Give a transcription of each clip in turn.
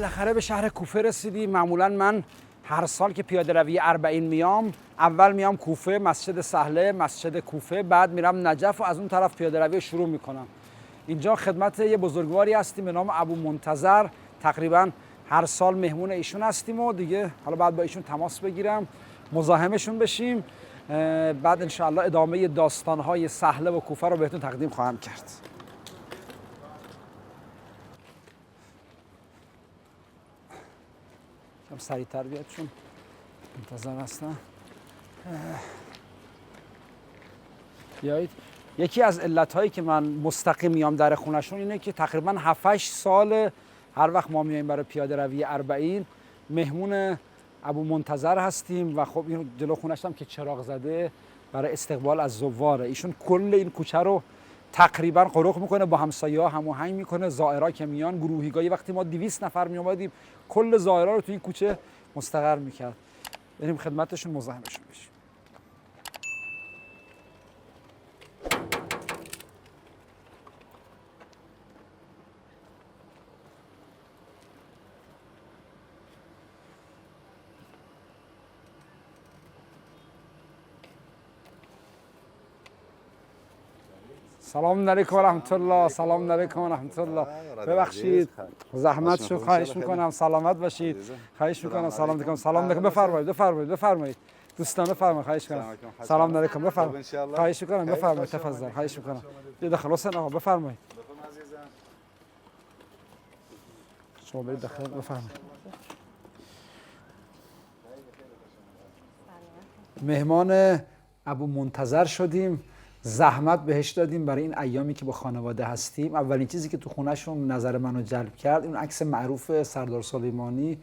بالاخره به شهر کوفه رسیدیم. معمولا من هر سال که پیاده روی اربعین میام، اول میام کوفه، مسجد سهله، مسجد کوفه، بعد میرم نجف و از اون طرف پیاده روی شروع میکنم. اینجا خدمت یه بزرگواری هستیم به نام ابو منتظر. تقریبا هر سال مهمون ایشون هستیم و دیگه حالا بعد با ایشون تماس بگیرم، مزاحمشون بشیم. بعد انشاءالله ادامه داستانهای سهله و کوفه رو بهتون تقدیم خواهم کرد. کم سریع‌تر بیاد چون منتظر هستن. بیایید. یکی از علتهایی که من مستقیم میام در خونشون اینه که تقریبا 7-8 سال هر وقت ما میایم برای پیاده روی اربعین مهمون ابو منتظر هستیم و خب این جلو خونش هم که چراغ زده برای استقبال از زواره. ایشون کل این کوچه رو تقریبا قرق میکنه، با همسایه‌ها هماهنگ میکنه. زائرا که میان گروهیگاهی وقتی ما 200 نفر می اومدیم کل زائرا رو تو این کوچه مستقر میکرد. بریم خدمتشون مزاحمشون بشیم. سلام علیکم و رحمت الله. سلام علیکم و رحمت الله. ببخشید زحمت شد، خواهش میکنم. سلامت باشید. خواهش میکنم. سلام علیکم. سلام علیکم. بفرمایید دوستان، بفرمایید. خواهش میکنم. سلام علیکم. بفرمایید. خواهش میکنم. بفرمایید. تفضل. خواهش میکنم. داخل حسین آقا بفرمایید. شما برید داخل. بفرمایید. مهمان ابو منتظر شدیم، زحمت بهش دادیم برای این ایامی که با خانواده هستیم. اولین چیزی که تو خونهشون نظر منو جلب کرد این عکس معروف سردار سلیمانی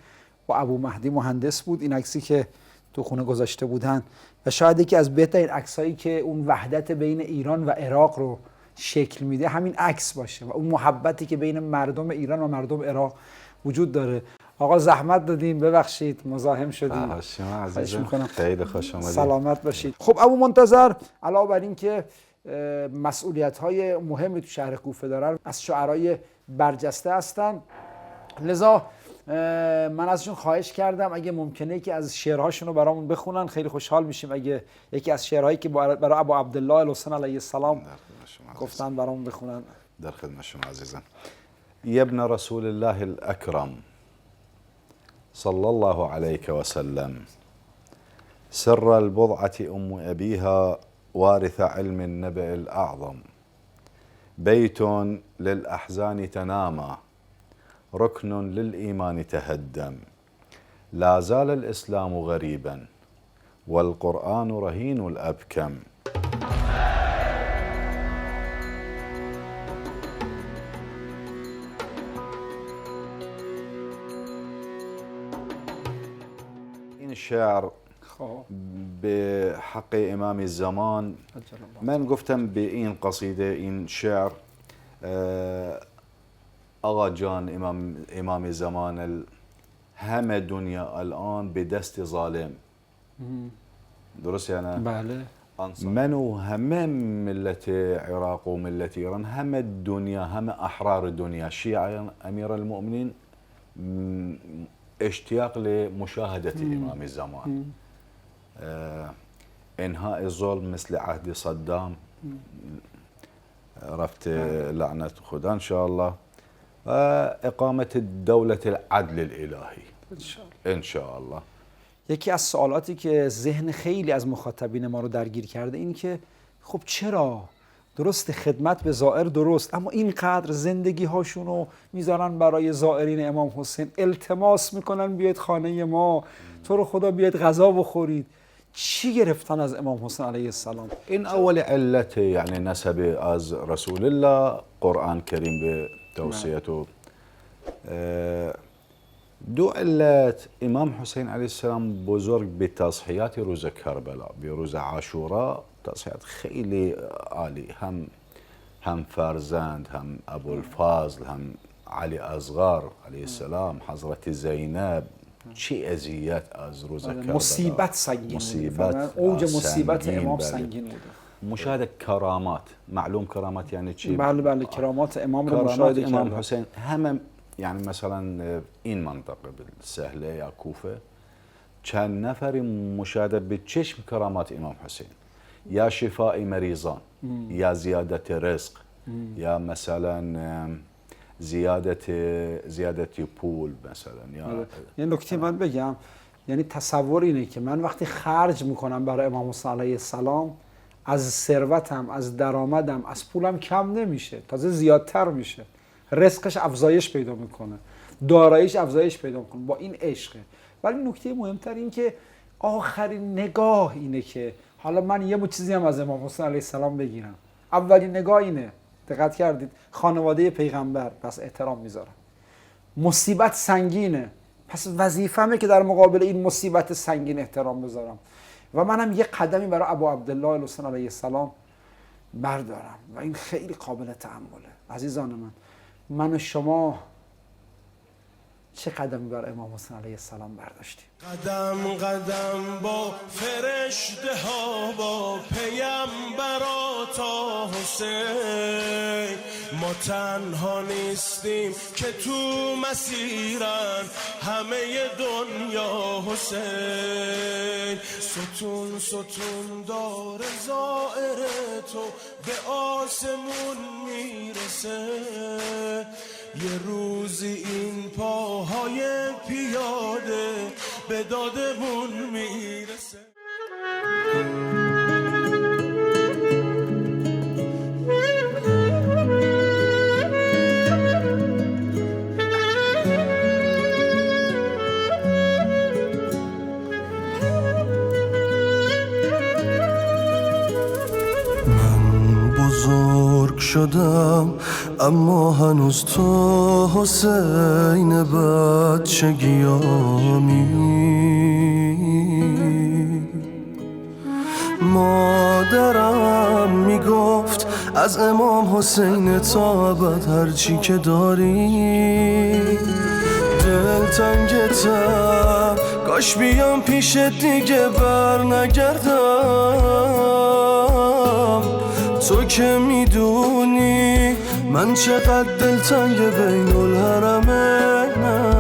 و ابو مهدی مهندس بود. این عکسی که تو خونه گذاشته بودن و شاید یکی از بهترین عکسایی که اون وحدت بین ایران و عراق رو شکل میده همین عکس باشه و اون محبتی که بین مردم ایران و مردم عراق وجود داره. آقا زحمت دادیم، ببخشید مزاحم شدیم. شما عزیزم خیلی خوش آمدید. سلامت باشید. خب ابو منتظر علاوه بر این که مسئولیت‌های مهمی تو شهر کوفه دارن، از شعرای برجسته هستن، لذا من ازشون خواهش کردم اگه ممکنه که از شعرهاشون رو برامون بخونن. خیلی خوشحال میشیم اگه یکی از شعرهایی که برای ابو عبدالله الحسین علیه السلام گفتن برامون بخونن. در خدمت شما عزیزم. یا ابن رسول الله الاکرم صلى الله عليك وسلم سر البضعة أم أبيها وارث علم النبأ الأعظم بيت للأحزان تنامى ركن للإيمان تهدم لا زال الإسلام غريبا والقرآن رهين الأبكم الشعر بحق امام الزمان. من گفتم به این قصیده، این شعر آقا جان امام زمان همه دنیا الان به دست ظالم. درست یعنی؟ بله. من و همه ملت عراق و ملت ایران، همه دنیا، همه احرار دنیا، شیعه امیر المؤمنین اشتیاق لمشاهدة امام الزمان. انهاء الظلم مثل عهد صدام رفت لعنة خدا ان شاء الله، اقامة الدولة العدل الالهی ان شاء الله. یکی از سوالاتی که ذهن خیلی از مخاطبین ما رو درگیر کرده این که خب چرا درست خدمت به زائر درست، اما اینقدر زندگی هاشون رو میذارن برای زائرین امام حسین، التماس میکنن بیاید خانه ما، تو رو خدا بیاید غذا بخورید. چی گرفتن از امام حسین علیه السلام؟ این اول علت یعنی نسب از رسول الله، قرآن کریم به توصیته. دو علت، امام حسین علیه السلام بزرگ به تضحیات روز کربلا، به روز عاشورا تضحیات خیلی عالی، هم فرزند، هم ابوالفضل، هم علی اصغر علیه السلام، حضرت زینب، چی اذیت از روز کربلا، مصیبت سنگین، مصیبت اوج مصیبت امام سنگین بوده. مشاهده کرامات، معلوم کرامات یعنی چی؟ بله کرامات امام رو مشاهده امام حسین همه يعني مثلا این منطقه بالسهله یا کوفه چند نفری مشاهده به چشم کرامات امام حسین یا شفاء مریضان یا زیادت رزق یا مثلا زیادت پول مثلا یا یه نکته من بگم، یعنی تصور اینه که من وقتی خرج میکنم برای امام حسین علیه السلام از ثروتم، از درآمدم، از پولم کم نمیشه، تازه زیادتر میشه، رزقش افزایش پیدا میکنه، داراییش افزایش پیدا میکنه با این عشقه. ولی نکته مهمتر این که آخرین نگاه اینه که حالا من یه چیزی هم از امام حسین علیه السلام بگیرم. اولین نگاه اینه، دقت کردید؟ خانواده پیغمبر، پس احترام میذارم. مصیبت سنگینه، پس وظیفه‌مه که در مقابل این مصیبت سنگین احترام بذارم و منم یه قدمی برای ابو عبدالله الحسین علیه السلام بردارم و این خیلی قابل تأمله. عزیزان من و شما چه قدمی برای امام حسین علیه السلام برداشتیم؟ قدم قدم با فرشته ها، با پیامبرات حسین، ما تنها نیستیم که تو مسیرن همه دنیا حسین. ستون ستون دار زائر تو به آسمون میرسه، یه روزی این پاهای پیاده به دادمون میرسه. بزرگ شدم اما هنوز تو حسین بچگیامی. مادرم میگفت از امام حسین تا ابد هرچی که داری. دلتنگتم کاش بیام پیش دیگه بر نگردم. تو که میدونی من چقدر دلتنگ بین الحرمینم.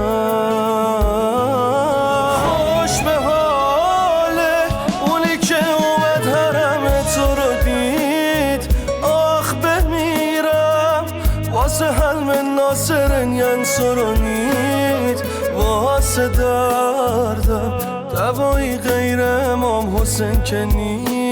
خوش به حاله اونی که اومد حرم تو رو دید. آخ بمیرم واسه حلم ناصرن ینصرونید. واسه دردم دوایی غیر امام حسین که نیست.